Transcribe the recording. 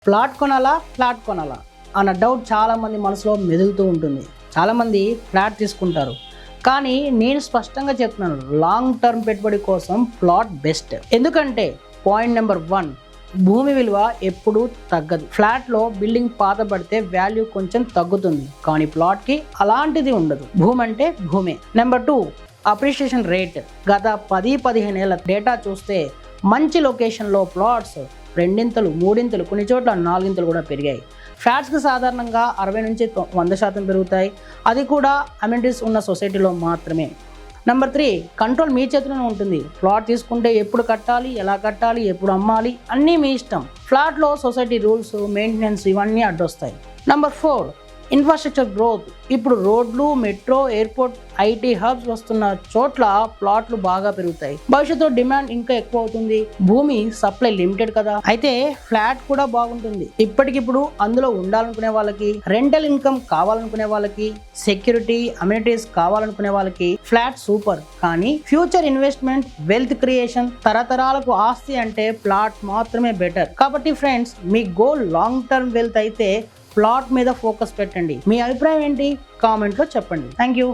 Plot కొనాలా flat కొనాలా అన్న డౌట్ చాలామంది మనసులో మెదులుతూ ఉంటుంది. చాలామంది ఫ్లాట్ తీసుకుంటారు, కానీ నేను స్పష్టంగా చెప్తున్నాను, లాంగ్ టర్మ్ పెట్టుబడి కోసం ప్లాట్ బెస్ట్. ఎందుకంటే పాయింట్ నెంబర్ 1, భూమి విలువ ఎప్పుడూ తగ్గదు. ఫ్లాట్లో బిల్డింగ్ పాత పడితే వాల్యూ కొంచెం తగ్గుతుంది, కానీ ప్లాట్కి అలాంటిది ఉండదు. భూమి అంటే భూమే. Number 2, appreciation rate. గత 10-15 ఏళ్ళ డేటా చూస్తే మంచి లొకేషన్లో ప్లాట్స్ 2 3 కొన్ని చోట్ల 4 కూడా పెరిగాయి. ఫ్లాట్స్కి సాధారణంగా 60 నుంచి 100% పెరుగుతాయి, అది కూడా అమ్యూనిటీస్ ఉన్న సొసైటీలో మాత్రమే. నెంబర్ 3, కంట్రోల్ మీ చేతిలోనే ఉంటుంది. ప్లాట్ తీసుకుంటే ఎప్పుడు కట్టాలి, ఎలా కట్టాలి, ఎప్పుడు అమ్మాలి అన్నీ మీ ఇష్టం. ఫ్లాట్లో సొసైటీ రూల్స్, మెయింటెనెన్స్ ఇవన్నీ అడ్డొస్తాయి. Number 4, infrastructure growth. ఇప్పుడు రోడ్లు, మెట్రో, ఎయిర్పోర్ట్, ఐటీ హబ్స్ వస్తున్న చోట్ల ప్లాట్లు బాగా పెరుగుతాయి. భవిష్యత్తులో డిమాండ్ ఇంకా ఎక్కువ అవుతుంది. భూమి సప్లై లిమిటెడ్ కదా, అయితే ఫ్లాట్ కూడా బాగుంటుంది. ఇప్పటికిప్పుడు అందులో ఉండాలనుకునే వాళ్ళకి, రెంటల్ ఇన్కమ్ కావాలనుకునే వాళ్ళకి, సెక్యూరిటీ, అమ్యూనిటీస్ కావాలనుకునే వాళ్ళకి ఫ్లాట్ సూపర్. కానీ ఫ్యూచర్ ఇన్వెస్ట్మెంట్, వెల్త్ క్రియేషన్, తరతరాలకు ఆస్తి అంటే ప్లాట్ మాత్రమే బెటర్. కాబట్టి ఫ్రెండ్స్, మీ గోల్ లాంగ్ టర్మ్ వెల్త్ అయితే ప్లాట్ మీద ఫోకస్ పెట్టండి. మీ అభిప్రాయం ఏంటి? కామెంట్లో చెప్పండి. Thank you.